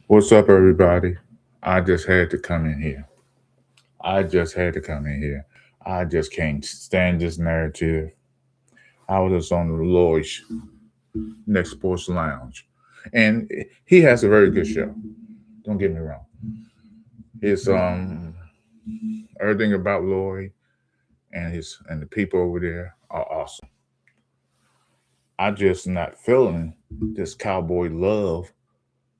What's up, everybody? I just had to come in here. I just had to come in here. I just can't stand this narrative. I was just on the Lloyd's Next Sports Lounge, and he has a very good show. Don't get me wrong. His everything about Lloyd and the people over there are awesome. I just not feeling this cowboy love.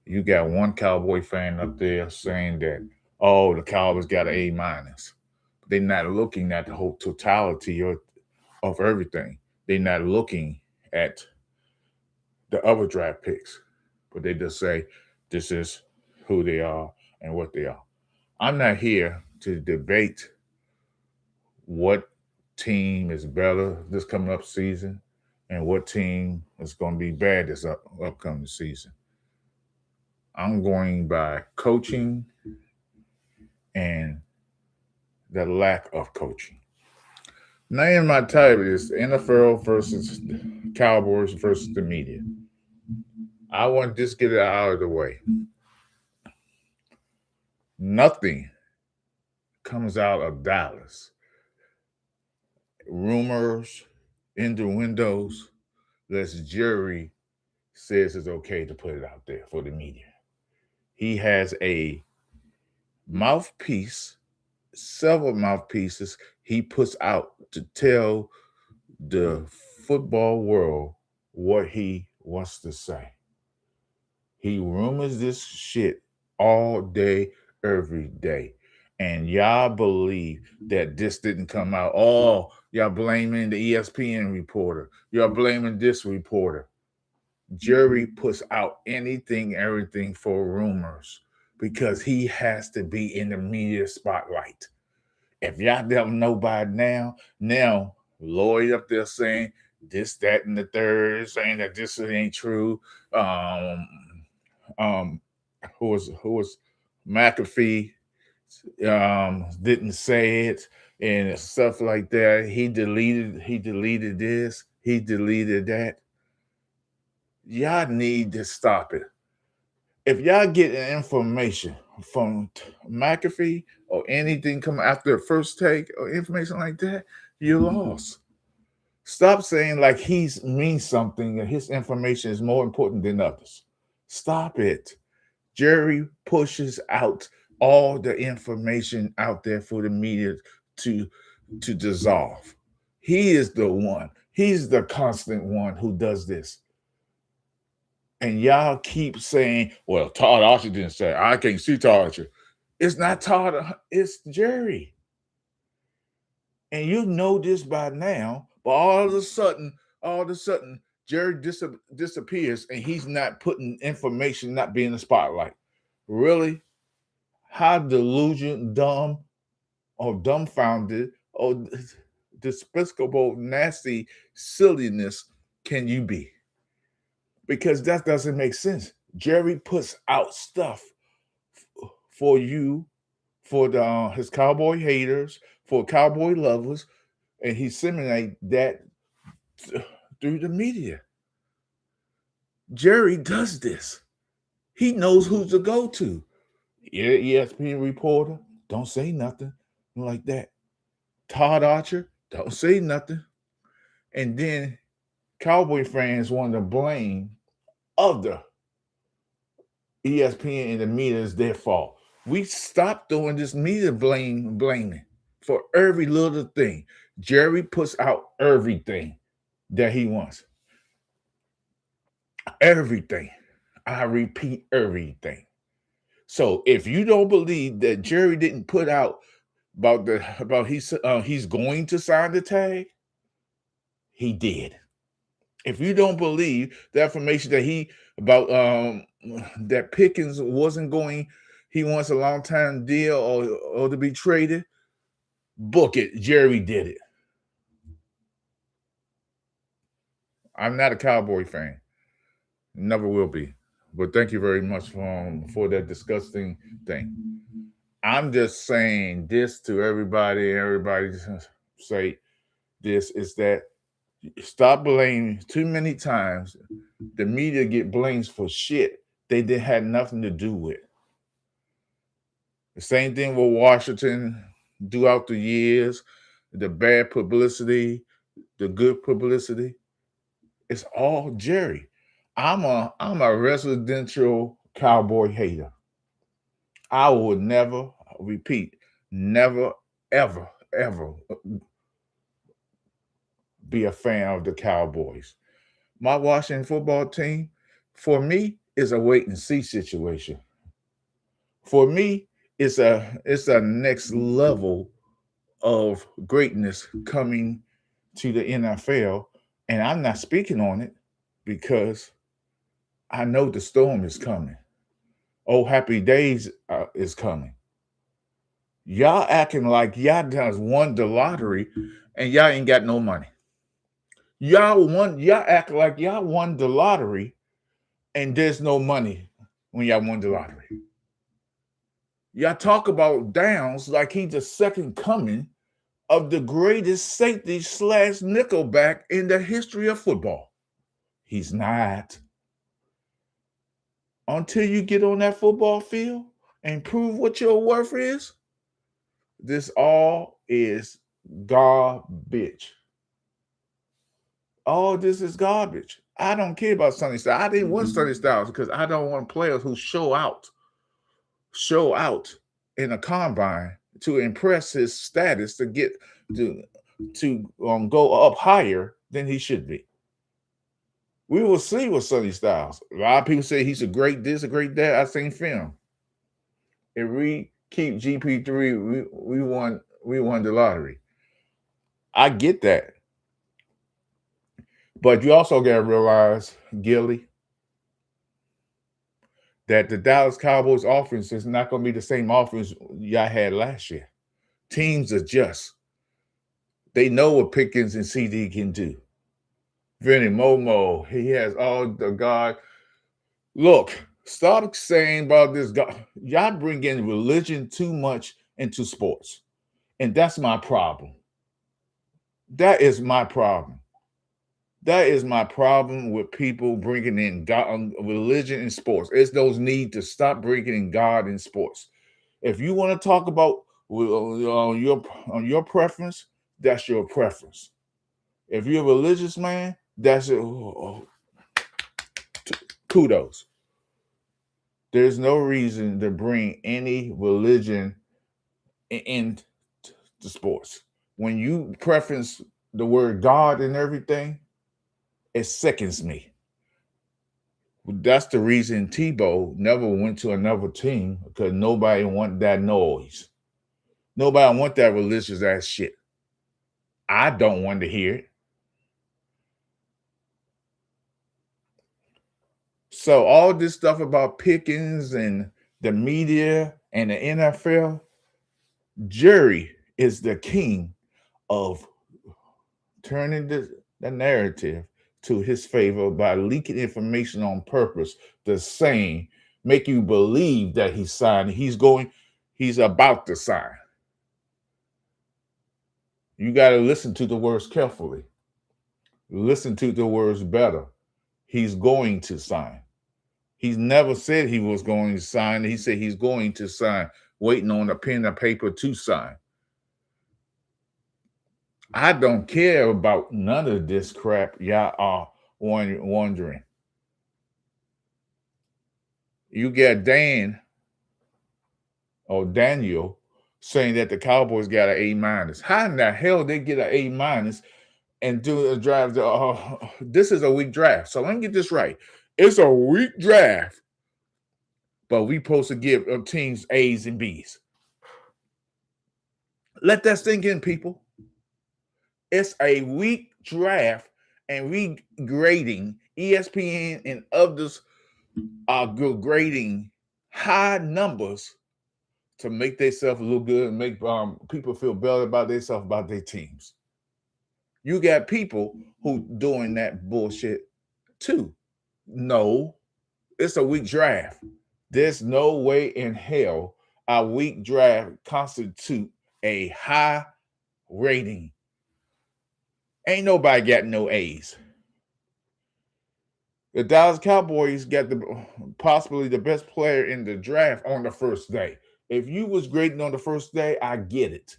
You got one cowboy fan up there saying that, oh, the Cowboys got an A minus. They're not looking at the whole totality of everything. They're not looking at the other draft picks, but they just say this is who they are and what they are. I'm not here to debate what team is better this coming up season and what team is going to be bad this upcoming season. I'm going by coaching and the lack of coaching. Name my title is NFL versus Cowboys versus the media. I want to just get it out of the way. Nothing comes out of Dallas. Rumors, innuendos, unless Jerry says it's okay to put it out there for the media. He has a mouthpiece, several mouthpieces he puts out to tell the football world what he wants to say. He rumors this shit all day, every day. And y'all believe that this didn't come out. Oh, y'all blaming the ESPN reporter. Y'all blaming this reporter. Jerry puts out anything, everything for rumors because he has to be in the media spotlight. If y'all don't know by now Lloyd up there saying this, that, and the third, saying that this ain't true. Um, um, who was McAfee didn't say it and stuff like that. He deleted this, he deleted that. Y'all need to stop it. If y'all get information from McAfee or anything come after the first take or information like that, you lost. Stop saying like he's means something and his information is more important than others. Stop it. Jerry pushes out all the information out there for the media to to dissolve. He is the one. He's the constant one who does this. And y'all keep saying, well, Todd Archer didn't say, I can't see Todd Archer. It's not Todd, it's Jerry. And you know this by now, but all of a sudden, Jerry disappears and he's not putting information, not being in the spotlight. Really? How delusional, dumb, or dumbfounded, or despicable, nasty silliness can you be? Because that doesn't make sense. Jerry puts out stuff for you, for his cowboy haters, for cowboy lovers, and he disseminate that through the media. Jerry does this. He knows who to go to. ESPN reporter, don't say nothing like that. Todd Archer, don't say nothing. And then Cowboy fans want to blame other ESPN and the media is their fault. We stopped doing this media blaming for every little thing. Jerry puts out everything that he wants. Everything. I repeat, everything. So if you don't believe that Jerry didn't put out about he's going to sign the tag, he did. If you don't believe the information that he about that Pickens wasn't going, he wants a long time deal or to be traded, book it. Jerry did it. I'm not a Cowboy fan, never will be. But thank you very much for that disgusting thing. I'm just saying this to everybody. Everybody say this is that stop blaming too many times. The media get blamed for shit they did had nothing to do with. The same thing with Washington throughout the years, the bad publicity, the good publicity. It's all Jerry. I'm a residential cowboy hater. I would never repeat, never, ever, ever be a fan of the Cowboys. My Washington football team, for me, is a wait and see situation. For me, it's a next level of greatness coming to the NFL, and I'm not speaking on it because I know the storm is coming. Oh, happy days is coming. Y'all acting like y'all just won the lottery, and y'all ain't got no money. Y'all act like y'all won the lottery, and there's no money when y'all won the lottery. Y'all talk about Downs like he's the second coming of the greatest safety slash nickelback in the history of football. He's not. Until you get on that football field and prove what your worth is, this all is garbage. All this is garbage. I don't care about Sonny Styles. I didn't want Sonny Styles because I don't want players who show out in a combine to impress his status to get to go up higher than he should be. We will see with Sonny Styles. A lot of people say he's a great this, a great that. I seen film. If we keep GP3, we won the lottery. I get that. But you also got to realize, Gilly, that the Dallas Cowboys offense is not going to be the same offense y'all had last year. Teams adjust. They know what Pickens and CD can do. Vinny Momo, he has all the God. Look, stop saying about this God. Y'all bring in religion too much into sports. And that's my problem. That is my problem. That is my problem with people bringing in God, religion in sports. It's those need to stop bringing in God in sports. If you want to talk about your preference, that's your preference. If you're a religious man, that's kudos. There's no reason to bring any religion into sports. When you preference the word God and everything, it sickens me. That's the reason Tebow never went to another team because nobody want that noise. Nobody want that religious ass shit. I don't want to hear it. So all this stuff about Pickens and the media and the NFL, Jerry is the king of turning the narrative to his favor by leaking information on purpose, the saying, make you believe that he's signed. He's about to sign. You got to listen to the words carefully. Listen to the words better. He's going to sign. He's never said he was going to sign. He said he's going to sign, waiting on a pen and paper to sign. I don't care about none of this crap y'all are wondering. You got Dan or Daniel saying that the Cowboys got an A minus. How in the hell they get an A minus and do a draft? This is a weak draft. So let me get this right. It's a weak draft, but we supposed to give teams A's and B's. Let that sink in, people. It's a weak draft, and we grading ESPN and others are grading high numbers to make themselves look good and make people feel better about themselves, about their teams. You got people who doing that bullshit too. No, it's a weak draft. There's no way in hell a weak draft constitute a high rating. Ain't nobody got no A's. The Dallas Cowboys got possibly the best player in the draft on the first day. If you was grading on the first day, I get it,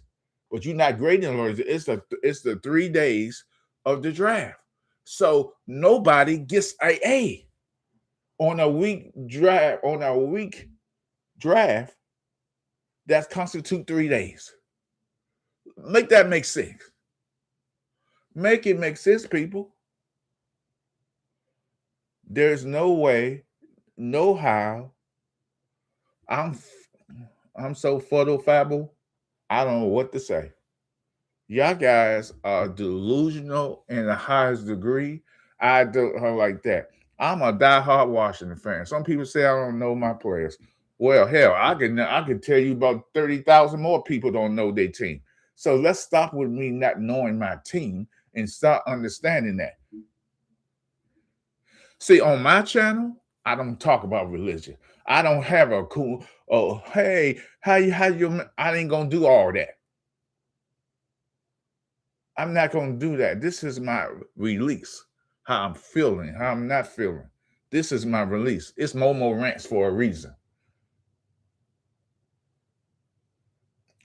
but you're not grading on it. It's the 3 days of the draft, so nobody gets a on a week draft. On a week draft that constitute 3 days. Make that make sense. Make it make sense, people. There's no way, no how. I'm I'm so fuddle fabble. I don't know what to say. Y'all guys are delusional in the highest degree. I don't like that. I'm a diehard Washington fan. Some people say I don't know my players. Well, hell, I can tell you about 30,000 more people don't know their team. So let's stop with me not knowing my team and start understanding that. See, on my channel, I don't talk about religion. I don't have a cool, oh, hey, how you, I ain't gonna do all that. I'm not gonna do that. This is my release. How I'm feeling, how I'm not feeling. This is my release. It's Momo Rants for a reason.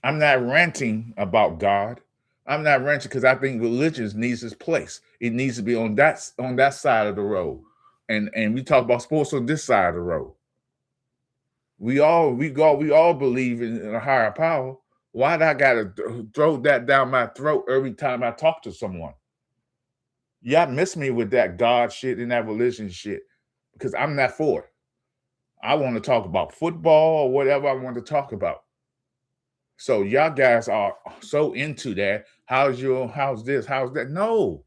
I'm not ranting about God. I'm not ranting because I think religion needs its place. It needs to be on that side of the road. And we talk about sports on this side of the road. We all believe in a higher power. Why do I gotta throw that down my throat every time I talk to someone? Y'all miss me with that God shit and that religion shit because I'm not for it. I want to talk about football or whatever I want to talk about. So y'all guys are so into that. How's this? How's that? No,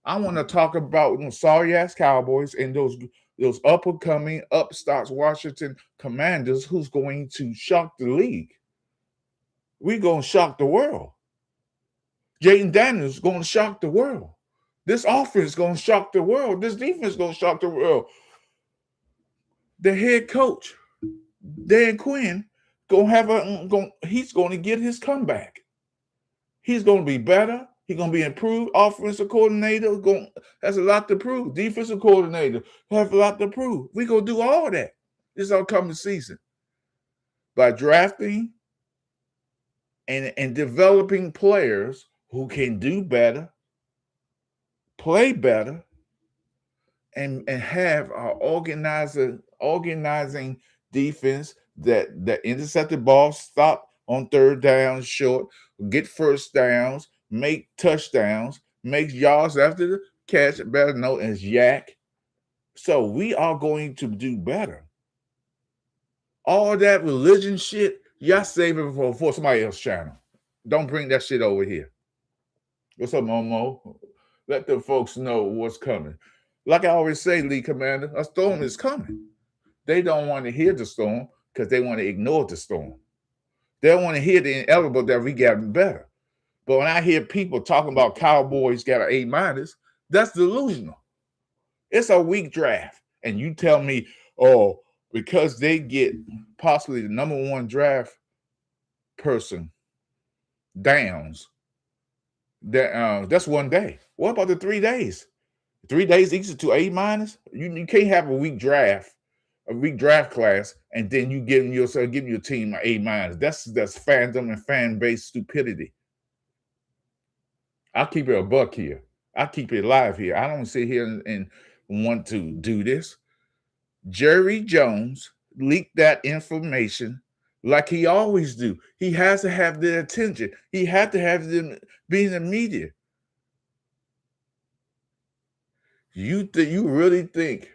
I want to talk about sorry ass Cowboys and those up and coming upstarts Washington Commanders who's going to shock the league. We're gonna shock the world. Jaden Daniels going to shock the world. This offense is going to shock the world. This defense is going to shock the world. The head coach, Dan Quinn, he's going to get his comeback. He's going to be better. He's going to be improved. Offensive coordinator has a lot to prove. Defensive coordinator has a lot to prove. We're going to do all that this upcoming season by drafting and developing players who can do better, play better, and have an organizing defense that intercepted balls, stop on third down short, get first downs, make touchdowns, make yards after the catch, better known as yak. So we are going to do better. All that religion shit, y'all save it for somebody else's channel. Don't bring that shit over here. What's up, Momo? Let the folks know what's coming. Like I always say, Lee Commander, a storm is coming. They don't want to hear the storm because they want to ignore the storm. They don't want to hear the inevitable that we got better. But when I hear people talking about Cowboys got an A-, that's delusional. It's a weak draft. And you tell me, oh, because they get possibly the number one draft person downs, that's one day. What about the 3 days? 3 days equals to A-. You can't have a weak draft class, and then you giving your team an A-. That's fandom and fan base stupidity. I'll keep it a buck here. I keep it live here. I don't sit here and want to do this. Jerry Jones leaked that information like he always do. He has to have their attention. He had to have them be in the media. You really think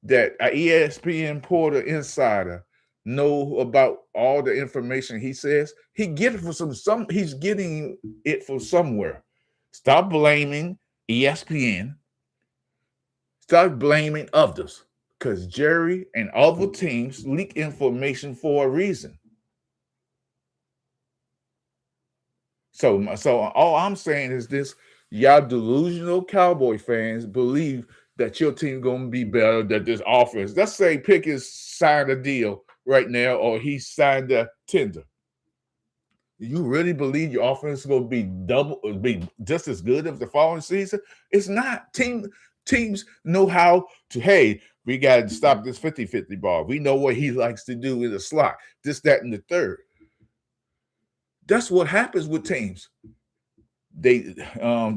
that an ESPN Porter insider know about all the information he says? He get it from he's getting it from somewhere. Stop blaming ESPN. Stop blaming others. Because Jerry and other teams leak information for a reason. So all I'm saying is this: y'all delusional Cowboy fans believe that your team gonna be better, that this offense. Let's say Pickens signed a deal right now, or he signed a tender. You really believe your offense is gonna be just as good as the following season? It's not. Teams know how to, hey, we got to stop this 50-50 ball. We know what he likes to do in the slot, this, that, and the third. That's what happens with teams. They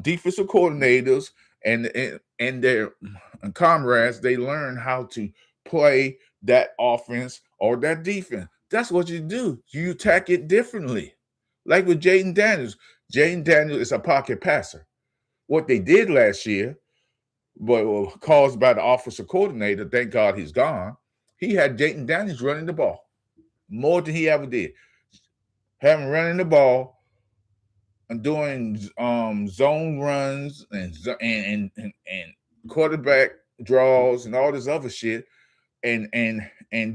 defensive coordinators and their comrades, they learn how to play that offense or that defense. That's what you do. You attack it differently. Like with Jaden Daniels. Jaden Daniels is a pocket passer. What they did last year, but caused by the offensive coordinator, thank God he's gone, he had Jaden Daniels running the ball more than he ever did. Having running the ball and doing zone runs and quarterback draws and all this other shit and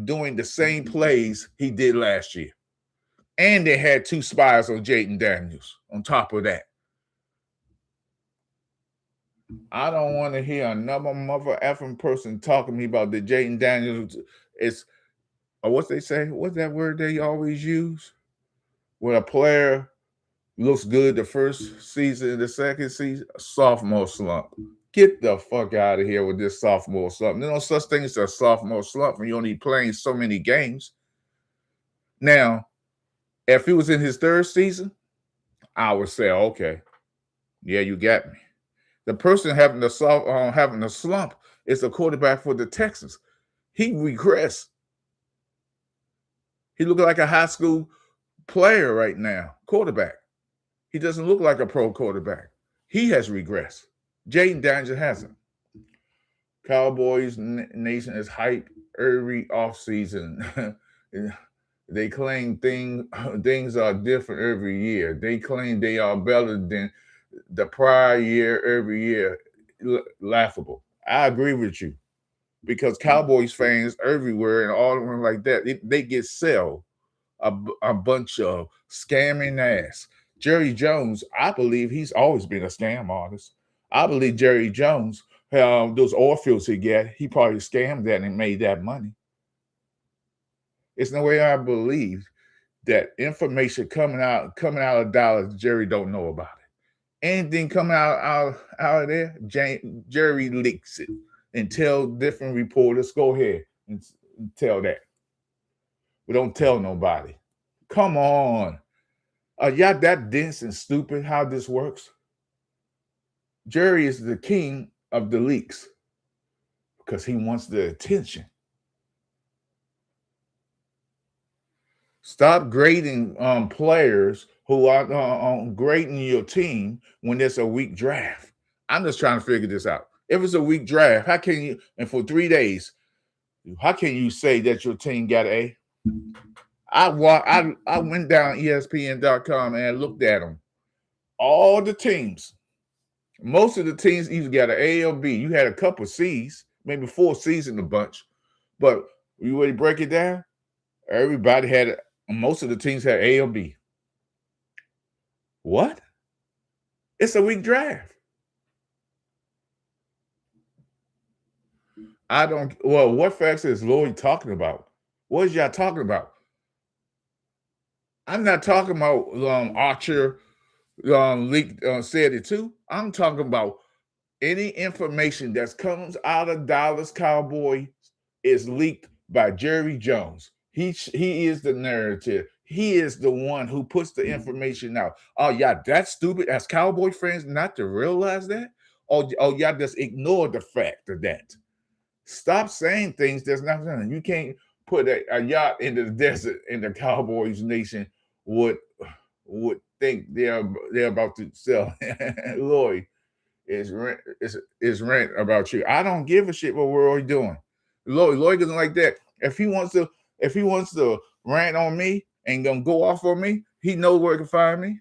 doing the same plays he did last year. And they had 2 spies on Jaden Daniels on top of that. I don't want to hear another mother effing person talking to me about the Jaden Daniels is, or what they say, what's that word they always use? When a player looks good the first season, the second season, sophomore slump. Get the fuck out of here with this sophomore slump. There's no such thing as a sophomore slump when you're only playing so many games. Now, if he was in his 3rd season, I would say, okay, yeah, you got me. The person having the slump is the quarterback for the Texans. He regressed. He looked like a high school player right now, quarterback. He doesn't look like a pro quarterback. He has regressed. Jaden Daniels hasn't. Cowboys Nation is hype every offseason. They claim things are different every year. They claim they are better than the prior year every year. Laughable. I agree with you because Cowboys fans everywhere and all of them like that, they get sell a bunch of scamming ass. Jerry Jones, I believe he's always been a scam artist. I believe Jerry Jones, those oil fields he got, he probably scammed that and made that money. It's no way I believe that information coming out of Dallas, Jerry don't know about it. Anything coming out of there, Jerry leaks it and tell different reporters, go ahead and tell that. But don't tell nobody. Come on. Are y'all that dense and stupid how this works? Jerry is the king of the leaks because he wants the attention. Stop grading players who are grading your team when there's a weak draft. I'm just trying to figure this out. If it's a weak draft, how can you, and for 3 days, how can you say that your team got an A? I went down ESPN.com and I looked at them. All the teams, most of the teams either got an A or B. You had a couple C's, maybe 4 C's in the bunch. But you ready to break it down? Everybody had, most of the teams had A or B. What? It's a weak draft. I don't, well, what facts is Lloyd talking about? What is y'all talking about? I'm not talking about Archer leaked said it too. I'm talking about any information that comes out of Dallas Cowboys is leaked by Jerry Jones. He is the narrative. He is the one who puts the information out. Oh, yeah, that's stupid as Cowboy fans not to realize that? Oh, y'all just ignore the fact of that. Stop saying things that's not done. You can't put a yacht in the desert and the Cowboys nation would think they're about to sell Lloyd is rant about you. I don't give a shit what we're already doing. Lloyd isn't like that. If he wants to rant on me and gonna go off on me, he knows where to find me.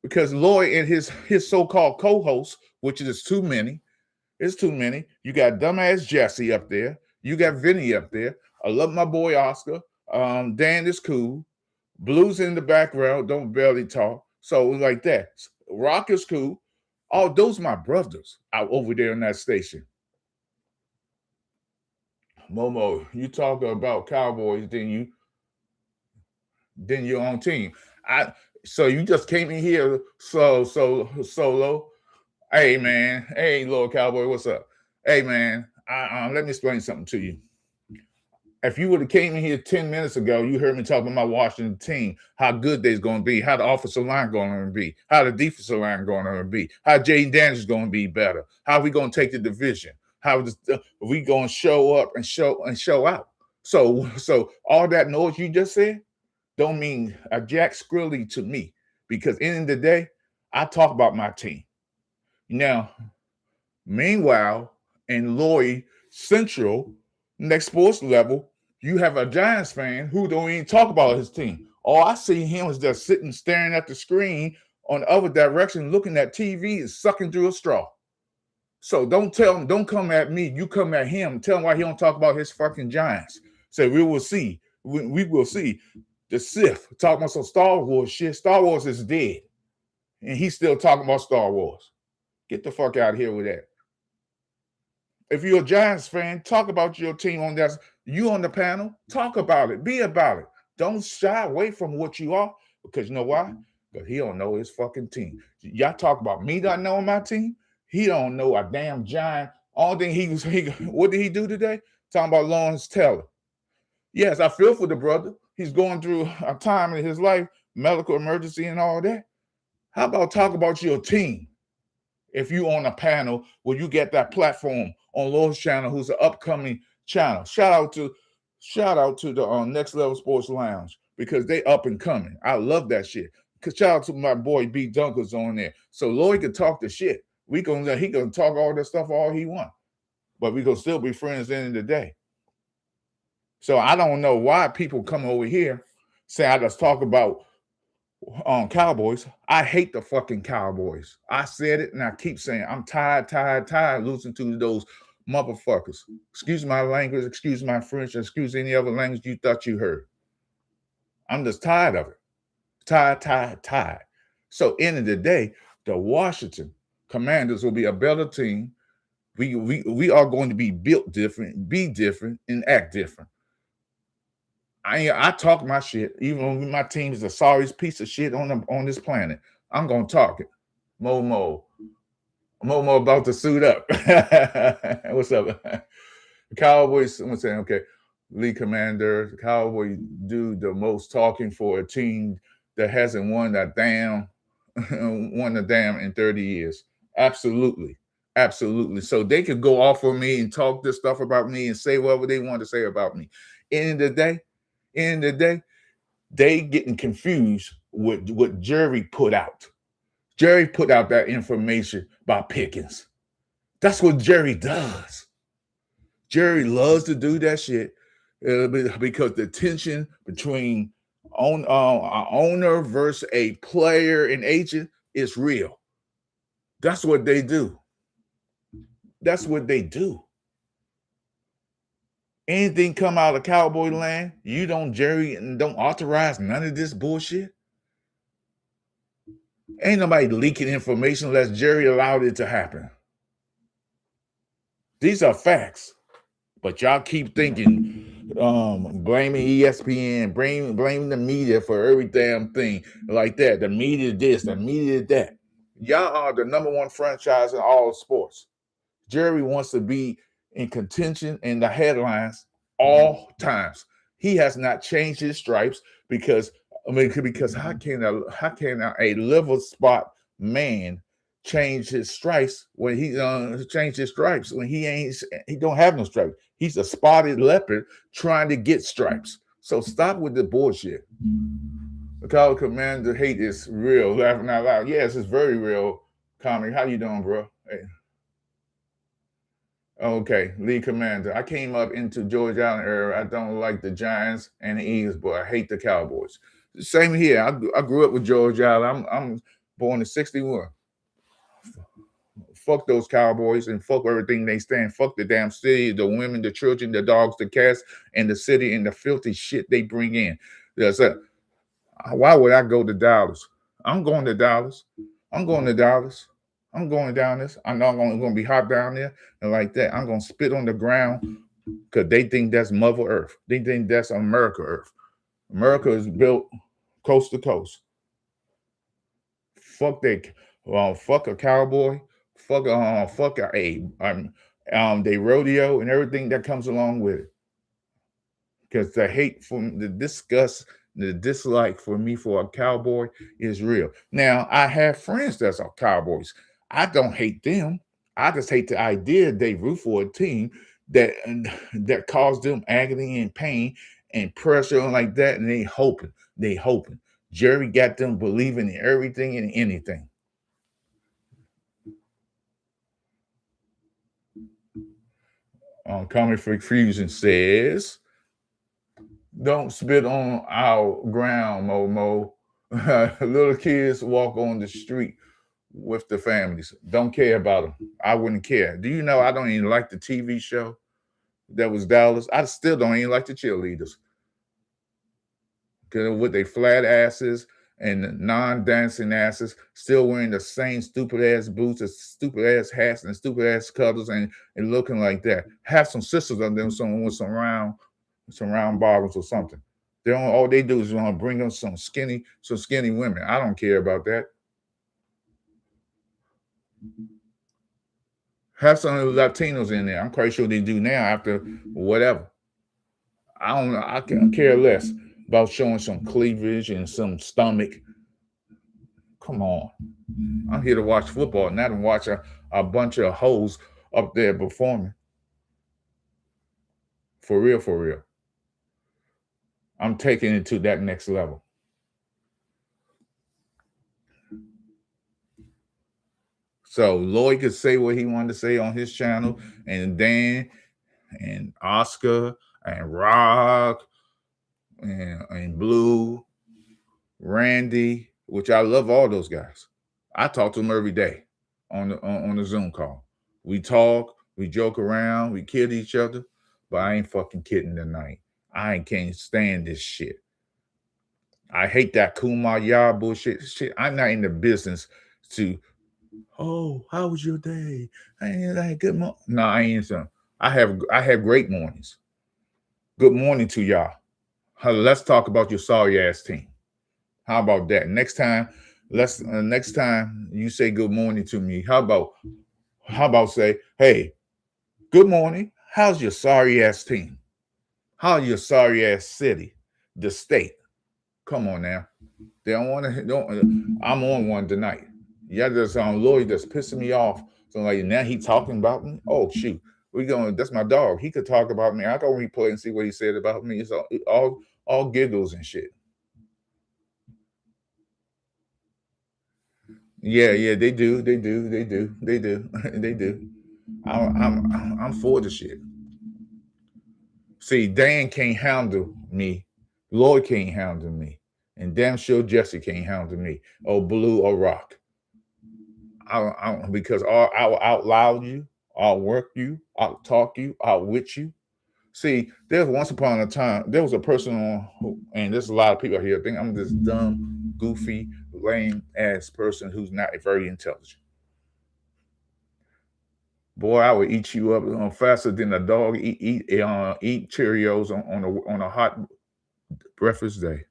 Because Lloyd and his so-called co-hosts, which is too many, it's too many. You got dumbass Jesse up there. You got Vinny up there. I love my boy Oscar. Dan is cool. Blues in the background, don't barely talk. So like that. Rock is cool. All those my brothers out over there in that station. Momo, you talk about Cowboys, then your own team. So you just came in here solo. Hey man, hey little cowboy, what's up? Hey man, let me explain something to you. If you would have came in here 10 minutes ago, you heard me talk about my Washington team, how good they's going to be, how the offensive line going to be, how the defensive line going to be, how Jaden Daniels is going to be better, how we going to take the division, how we going to show up and show out. So all that noise you just said don't mean a jack skrilly to me, because in the day, I talk about my team. Now, meanwhile, in Lloyd Central, next sports level, you have a Giants fan who don't even talk about his team. All I see him is just sitting staring at the screen on the other direction, looking at TV and sucking through a straw. So don't tell him, don't come at me. You come at him. Tell him why he don't talk about his fucking Giants. So we will see. We will see. The Sith talking about some Star Wars shit. Star Wars is dead. And he's still talking about Star Wars. Get the fuck out of here with that. If you're a Giants fan, talk about your team on that. You on the panel, talk about it. Be about it. Don't shy away from what you are, because you know why? Because he don't know his fucking team. Y'all talk about me not knowing my team. He don't know a damn Giant. All thing what did he do today? Talking about Lawrence Taylor. Yes, I feel for the brother. He's going through a time in his life, medical emergency and all that. How about talk about your team? If you on a panel where you get that platform on Lord's channel, who's an upcoming channel. Shout out to the Next Level Sports Lounge, because they up and coming. I love that shit. Shout out to my boy B Dunkers on there. So Lloyd can talk the shit. He gonna talk all that stuff all he want, but we gonna still be friends at the end of the day. So I don't know why people come over here say I just talk about Cowboys. I hate the fucking Cowboys. I said it and I keep saying I'm tired losing to those motherfuckers. Excuse my language, excuse my French, excuse any other language you thought you heard. I'm just tired of it. Tired. So end of the day, the Washington Commanders will be a better team. We are going to be built different, be different, and act different. I talk my shit, even when my team is the sorriest piece of shit on this planet. I'm gonna talk it. Momo about to suit up. What's up? Cowboys, I'm saying, okay. League commander, Cowboys do the most talking for a team that hasn't won a damn in 30 years. Absolutely. So they could go off on me and talk this stuff about me and say whatever they want to say about me. End of the day, they getting confused with what Jerry put out. Jerry put out that information about Pickens. That's what Jerry does. Jerry loves to do that shit because the tension between an owner versus a player and agent is real. That's what they do. Anything come out of Cowboy land, you don't, Jerry, and don't authorize none of this bullshit. Ain't nobody leaking information unless Jerry allowed it to happen. These are facts. But y'all keep thinking, blaming ESPN, blaming the media for every damn thing like that. The media this, the media that. Y'all are the number one franchise in all sports. Jerry wants to be in contention in the headlines all times. He has not changed his stripes because how can a level spot man change his stripes when he don't have no stripes? He's a spotted leopard trying to get stripes. So stop with the bullshit. The college commander hate is real. Laughing out loud. Yes, it's very real. Comic, how you doing, bro? Hey. Okay, league commander. I came up into George Allen era. I don't like the Giants and the Eagles, but I hate the Cowboys. Same here. I grew up with George Allen. I'm born in '61. Fuck those Cowboys and fuck everything they stand. Fuck the damn city, the women, the children, the dogs, the cats, and the city and the filthy shit they bring in. Why would I go to Dallas? I'm going to Dallas. I'm going down this. I know I'm going to be hot down there and like that. I'm going to spit on the ground because they think that's Mother Earth. They think that's America Earth. America is built coast to coast. Fuck a cowboy. Fuck They rodeo and everything that comes along with it. Because the hate from the disgust, the dislike for me for a cowboy is real. Now, I have friends that's are cowboys. I don't hate them. I just hate the idea they root for a team that that caused them agony and pain and pressure and like that, and they hoping. Jerry got them believing in everything and anything. Comic Freak Fusion says, "Don't spit on our ground, Momo. Little kids walk on the street with the families. Don't care about them. I wouldn't care. Do you know I don't even like the TV show that was Dallas? I still don't even like the cheerleaders because with their flat asses and non-dancing asses, still wearing the same stupid ass boots, and stupid ass hats, and stupid ass colors, and looking like that. Have some sisters on them, some with some round bottoms or something. They don't. All they do is want to bring them some skinny women. I don't care about that. Have some of the Latinos in there. I'm quite sure they do now after whatever. I don't know. I can care less about showing some cleavage and some stomach. Come on. I'm here to watch football, not to watch a bunch of hoes up there performing. For real, for real. I'm taking it to that next level. So Lloyd could say what he wanted to say on his channel, and Dan and Oscar and Rock and Blue, Randy, which I love all those guys. I talk to them every day on the Zoom call. We talk, we joke around, we kid each other, but I ain't fucking kidding tonight. I ain't can't stand this shit. I hate that kumbaya bullshit shit. I'm not in the business to, oh, how was your day? I ain't like good morning. No, I ain't some. I have great mornings. Good morning to y'all. Let's talk about your sorry ass team. How about that? Next time you say good morning to me, how about say, hey, good morning. How's your sorry ass team? How's your sorry ass city, the state? Come on now. They don't want to. Don't. I'm on one tonight. Yeah, there's Lloyd that's pissing me off. So like now he talking about me. Oh shoot, we going. That's my dog. He could talk about me. I go replay and see what he said about me. It's all giggles and shit. Yeah, yeah, they do, they do, they do, they do, they do. I'm for the shit. See, Dan can't handle me. Lloyd can't handle me, and damn sure Jesse can't handle me. Or Blue or Rock. Because I'll outloud you, I'll work you, I'll talk you, I'll wit you. See, there's once upon a time, there was a person and there's a lot of people here think I'm this dumb, goofy, lame ass person who's not very intelligent. Boy, I would eat you up faster than a dog eat Cheerios on a hot breakfast day.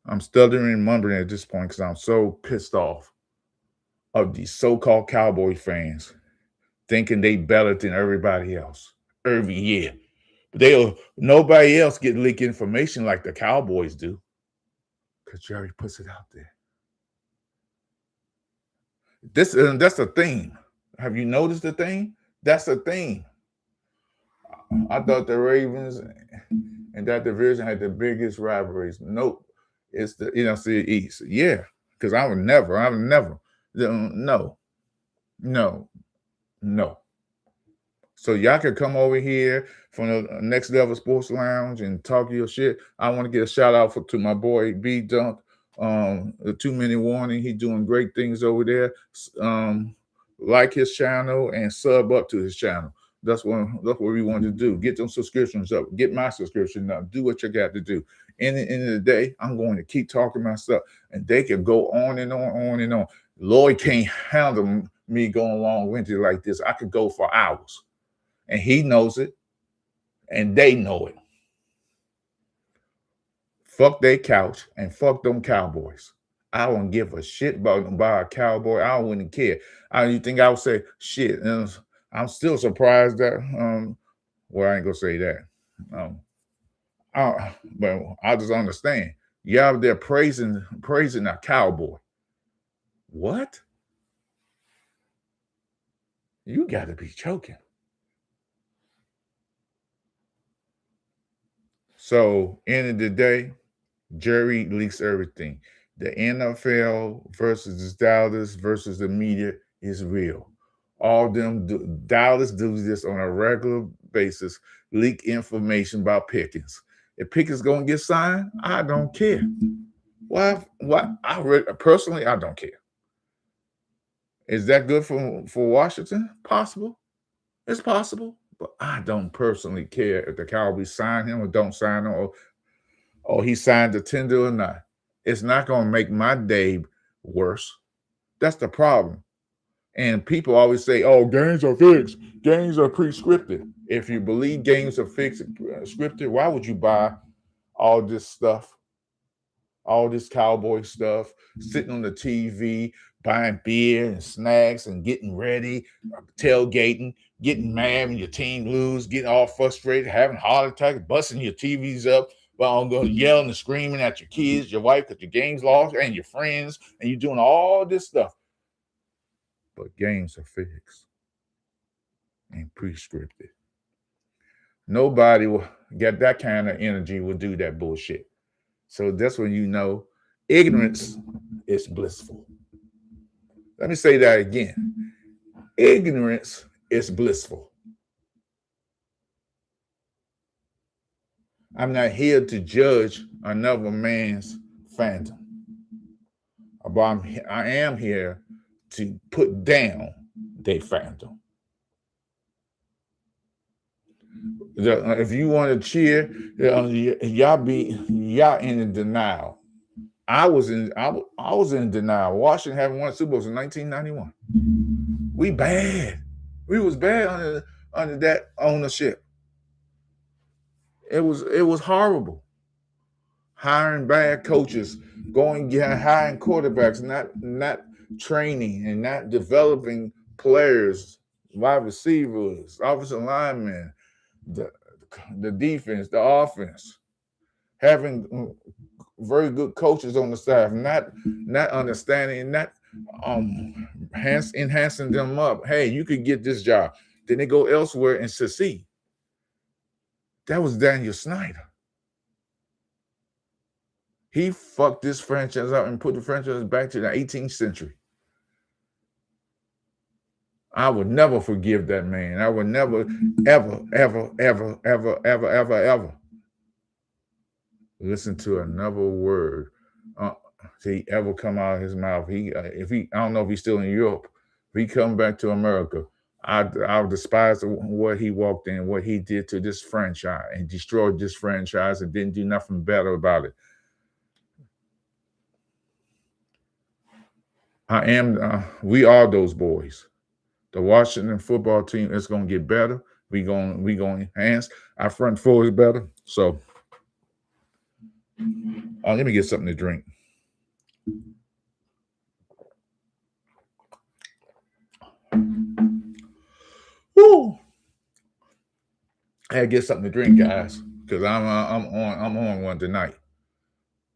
I'm stuttering and mumbling at this point because I'm so pissed off of these so-called Cowboy fans thinking they better than everybody else every year. Nobody else get leak information like the Cowboys do because Jerry puts it out there. That's a thing. Have you noticed the thing? That's a thing. I thought the Ravens and that division had the biggest rivalries. Nope. It's the NFC East. Yeah. Because I would never. No, no, no. So y'all can come over here from the Next Level Sports Lounge and talk your shit. I want to get a shout out to my boy B Dunk. The 2 minute warning. He doing great things over there. Like his channel and sub up to his channel. That's what we want to do. Get them subscriptions up. Get my subscription up. Do what you got to do. In the end of the day, I'm going to keep talking my stuff, and they can go on and on and on. Lloyd can't handle me going long winded like this. I could go for hours, and he knows it, and they know it. Fuck their couch and fuck them Cowboys. I don't give a shit about a cowboy. I wouldn't care. You think I would say shit? I'm still surprised that well, I ain't gonna say that. Um, but I just understand. You out there praising a cowboy. What? You got to be joking. So, end of the day, Jerry leaks everything. The NFL versus Dallas versus the media is real. All them Dallas do this on a regular basis, leak information about Pickens. If Pickens gonna get signed, I don't care. Why? Why? Personally, I don't care. Is that good for Washington? Possible. It's possible, but I don't personally care if the Cowboys sign him or don't sign him, or he signed the tender or not. It's not going to make my day worse. That's the problem. And people always say, "Oh, games are fixed. Games are pre-scripted." If you believe games are fixed, scripted, why would you buy all this stuff, all this cowboy stuff, sitting on the TV, buying beer and snacks and getting ready, tailgating, getting mad when your team lose, getting all frustrated, having heart attacks, busting your TVs up, while I'm going yelling and screaming at your kids, your wife, because your game's lost, and your friends, and you're doing all this stuff. But games are fixed and pre-scripted. Nobody will get that kind of energy will do that bullshit. So that's when you know ignorance is blissful. Let me say that again. Ignorance is blissful. I'm not here to judge another man's fandom. But I am here to put down their fandom. If you want to cheer, y'all in denial. I was in denial. Washington haven't won Super Bowls in 1991. We bad. We was bad under that ownership. It was horrible. Hiring bad coaches, hiring quarterbacks, not training and not developing players, wide receivers, offensive linemen, the defense, the offense, having very good coaches on the staff, not understanding, not enhancing them up. Hey, you could get this job. Then they go elsewhere and succeed. That was Daniel Snyder. He fucked this franchise up and put the franchise back to the 18th century. I would never forgive that man. I would never, ever, ever, ever, ever, ever, ever, ever listen to another word he ever come out of his mouth. I don't know if he's still in Europe. If he come back to America, I despise what he walked in, what he did to this franchise, and destroyed this franchise, and didn't do nothing better about it. We are those boys. The Washington football team is going to get better. We going to enhance. Our front four is better. So let me get something to drink. Woo! I had to get something to drink, guys, because I'm on one tonight.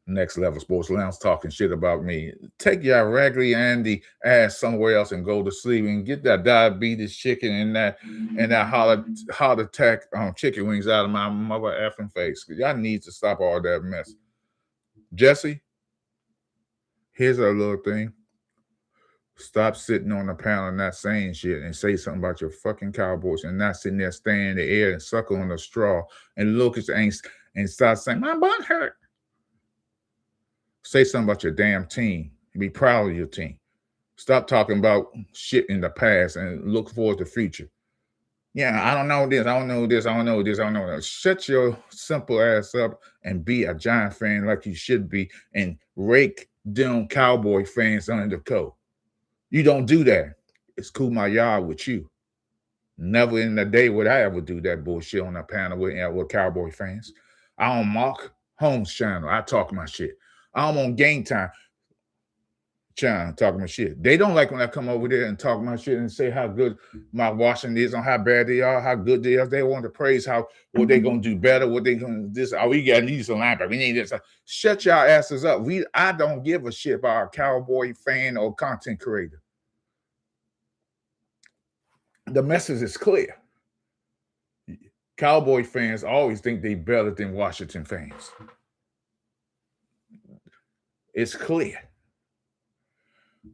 Next Level Sports Lounge talking shit about me. Take your Raggedy Andy ass somewhere else and go to sleep and get that diabetes chicken and that heart attack chicken wings out of my mother effing face. Y'all need to stop all that mess. Jesse, here's a little thing. Stop sitting on the panel and not saying shit, and say something about your fucking Cowboys, and not sitting there standing in the air and sucking on the straw and look at and start saying, my butt hurt. Say something about your damn team. Be proud of your team. Stop talking about shit in the past and look forward to the future. Yeah, I don't know this. I don't know this. I don't know this. I don't know that. Shut your simple ass up and be a Giant fan like you should be, and rake them Cowboy fans under the coat. You don't do that. It's cool my yard with you. Never in the day would I ever do that bullshit on a panel with Cowboy fans. I'm on Mark Holmes' channel. I talk my shit. I'm on Game Time. China talking my shit. They don't like when I come over there and talk my shit and say how good my Washington is, on how bad they are, how good they are. They want to praise how what they gonna do better, what they gonna this. Oh, we got need some linebacker. We need this. Shut y'all asses up. I don't give a shit about a Cowboy fan or content creator. The message is clear. Cowboy fans always think they better than Washington fans. It's clear.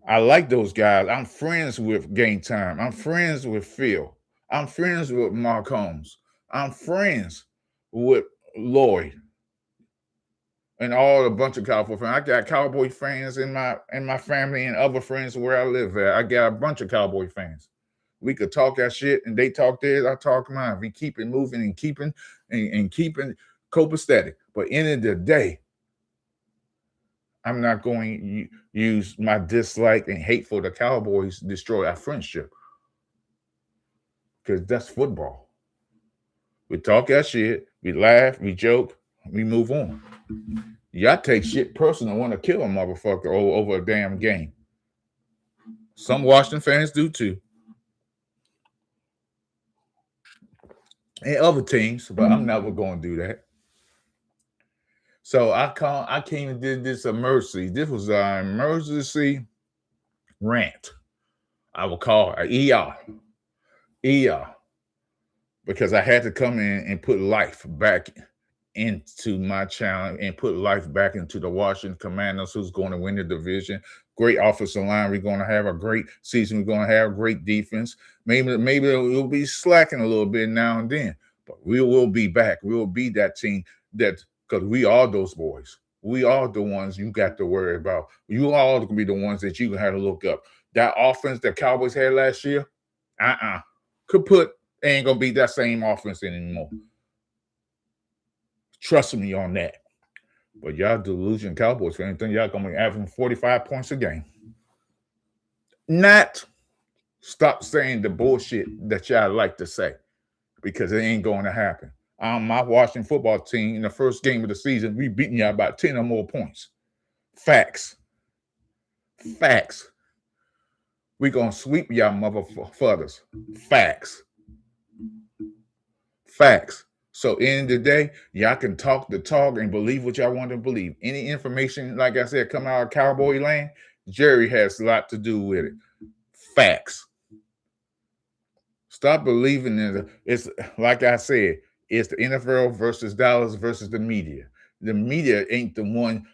I like those guys. I'm friends with Game Time. I'm friends with Phil. I'm friends with Mark Holmes. I'm friends with Lloyd and all a bunch of Cowboy fans. I got Cowboy fans in my family and other friends where I live at. I got a bunch of Cowboy fans. We could talk that shit and they talk theirs, I talk mine. We keep it moving and keeping copacetic. But end of the day, I'm not going to use my dislike and hate for the Cowboys destroy our friendship. Because that's football. We talk that shit, we laugh, we joke, we move on. Y'all take shit personal, want to kill a motherfucker over a damn game. Some Washington fans do too. And other teams, but I'm never going to do that. So I came and did this emergency. This was an emergency rant. I will call it ER. ER. Because I had to come in and put life back into my channel and put life back into the Washington Commanders, who's going to win the division. Great offensive line. We're going to have a great season. We're going to have great defense. Maybe it'll be slacking a little bit now and then, but we will be back. We will be that team because we are those boys. We are the ones you got to worry about. You all going to be the ones that you have to look up. That offense that Cowboys had last year, ain't going to be that same offense anymore. Trust me on that. But y'all delusion Cowboys fans think y'all going to be averaging 45 points a game. Not stop saying the bullshit that y'all like to say because it ain't going to happen. My Washington football team in the first game of the season, we beating y'all about 10 or more points. Facts. Facts. We going to sweep y'all motherfuckers. Facts. Facts. So end of the day, y'all can talk the talk and believe what y'all want to believe. Any information, like I said, coming out of Cowboy land, Jerry has a lot to do with it. Facts. Stop believing in it. It's like I said, it's the NFL versus Dallas versus the media. The media ain't the one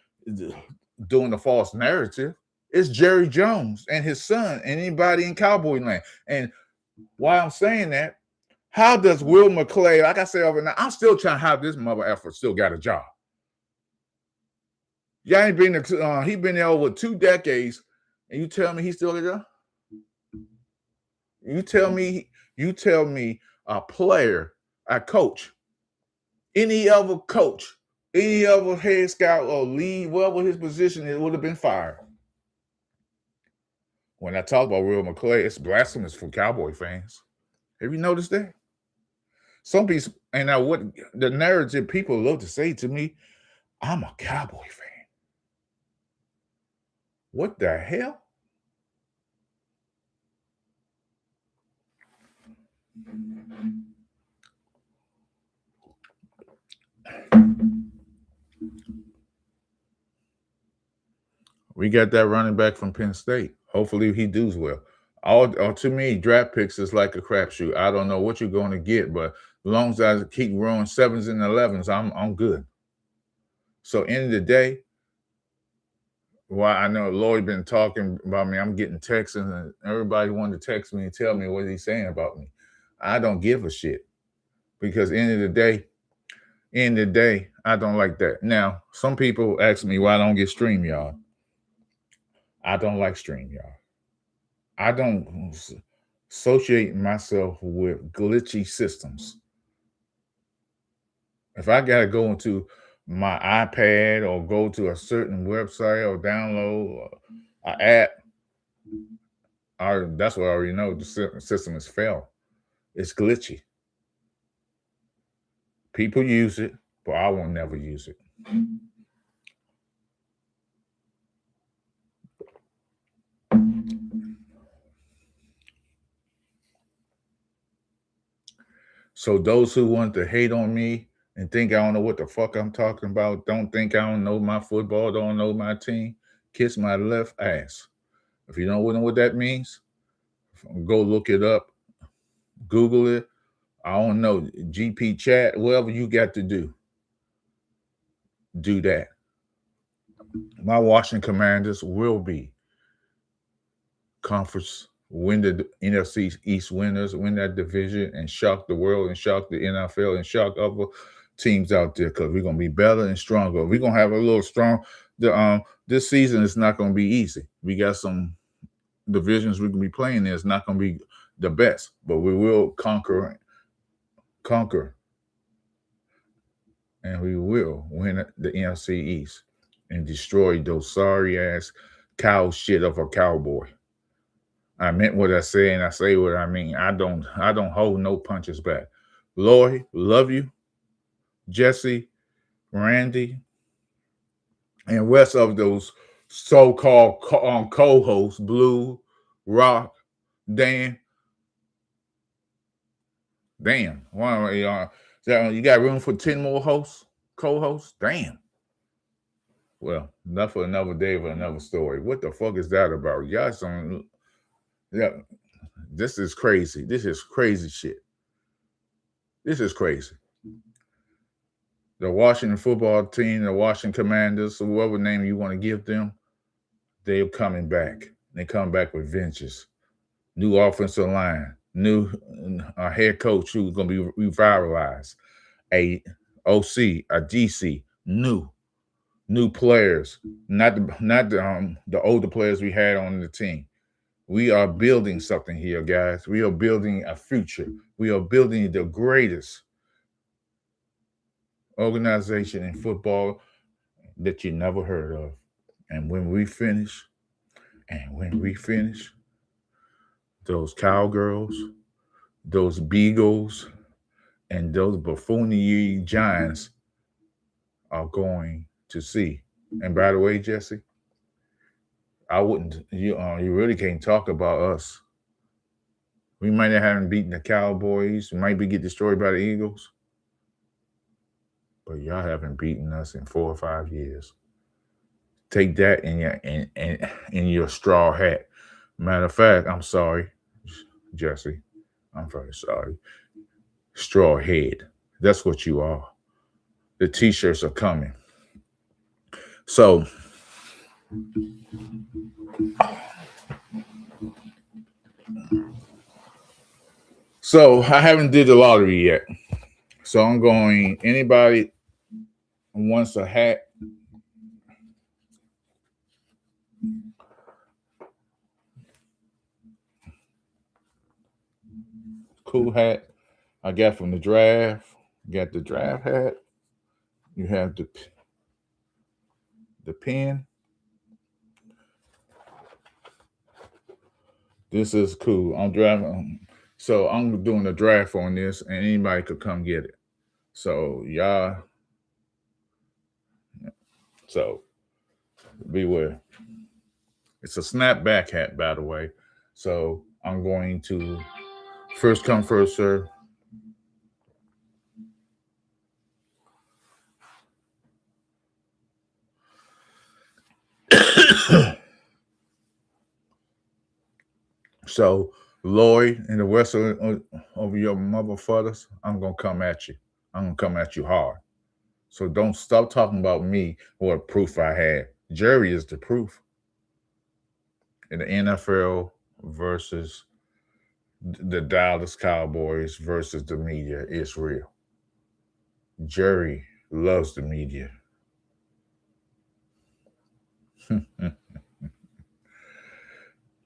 doing the false narrative. It's Jerry Jones and his son and anybody in Cowboy land. And why I'm saying that, how does Will McClay, like I said over now, I'm still trying to have this mother effer still got a job. Y'all ain't been there, he been there over 2 decades, and you tell me he's still there? You tell me a player, a coach, any other coach, any other head scout or lead, whatever his position, it would have been fired. When I talk about Will McClay, it's blasphemous for Cowboy fans. Have you noticed that? Some people, and now what the narrative people love to say to me, I'm a Cowboy fan. What the hell? We got that running back from Penn State. Hopefully he does well. All to me, draft picks is like a crapshoot. I don't know what you're going to get, but as long as I keep rolling 7s and 11s, I'm good. So end of the day, while I know Lloyd been talking about me, I'm getting texts and everybody wanted to text me and tell me what he's saying about me. I don't give a shit because end of the day, I don't like that. Now, some people ask me why I don't get StreamYard. I don't like StreamYard. I don't associate myself with glitchy systems. If I got to go into my iPad or go to a certain website or download an app, that's what I already know. The system has failed. It's glitchy. People use it, but I will never use it. So those who want to hate on me and think I don't know what the fuck I'm talking about, don't think I don't know my football, don't know my team, kiss my left ass. If you don't know what that means, go look it up, Google it. I don't know, GP chat, whatever you got to do that. My Washington Commanders will be conference, win the NFC East winners, win that division, and shock the world and shock the NFL and shock other teams out there because we're gonna be better and stronger. We're gonna have a little strong. This season is not gonna be easy. We got some divisions we can be playing in. It's not gonna be the best, but we will conquer, and we will win the NFC East and destroy those sorry ass cow shit of a cowboy. I meant what I said and I say what I mean. I don't hold no punches back. Lori, love you. Jesse, Randy, and rest of those so-called co-hosts, Blue, Rock, Dan. Damn. You got room for 10 more hosts, co-hosts? Damn. Well, enough for another day for another story. What the fuck is that about? Y'all some yeah, this is crazy. This is crazy shit. This is crazy. The Washington football team, the Washington Commanders, whatever name you want to give them, they're coming back. They come back with vengeance. New offensive line, new head coach who's going to be revitalized, a OC, a DC, new players, not the older players we had on the team. We are building something here, guys. We are building a future. We are building the greatest organization in football that you never heard of. And when we finish, those cowgirls, those beagles, and those buffoony giants are going to see. And by the way, Jesse, I wouldn't. You really can't talk about us. We might not haven't beaten the Cowboys. We might be get destroyed by the Eagles, but y'all haven't beaten us in 4 or 5 years. Take that in your straw hat. Matter of fact, I'm sorry, Jesse. I'm very sorry. Straw head. That's what you are. The t-shirts are coming. So I haven't did the lottery yet. So I'm going, anybody wants a hat, cool hat I got from the draft. Got the draft hat. You have the pen. This is cool. I'm driving. So I'm doing a draft on this, and anybody could come get it. So y'all, so beware. It's a snapback hat, by the way. So I'm going to first come, first serve. So Lloyd and the rest of your motherfuckers, I'm gonna come at you. I'm gonna come at you hard. So don't stop talking about me or what proof I had. Jerry is the proof. In the NFL versus the Dallas Cowboys versus the media, it's real. Jerry loves the media.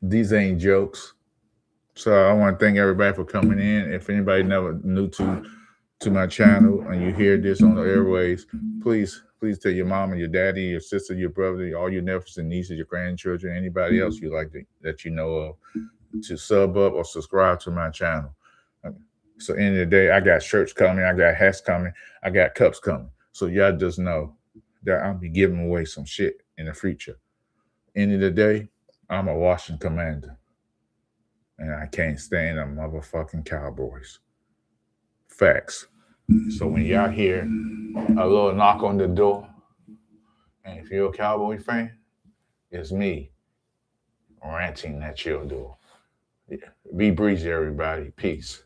These ain't jokes. So I want to thank everybody for coming in. If anybody never new to my channel and you hear this on the airways, please tell your mom and your daddy, your sister, your brother, all your nephews and nieces, your grandchildren, anybody else you like that you know of, to sub up or subscribe to my channel. So end of the day, I got shirts coming, I got hats coming, I got cups coming. So y'all just know that I'll be giving away some shit in the future. End of the day, I'm a Washington Commander. And I can't stand them motherfucking Cowboys. Facts. So when y'all hear a little knock on the door, and if you're a Cowboy fan, it's me ranting at your door. Yeah. Be breezy, everybody. Peace.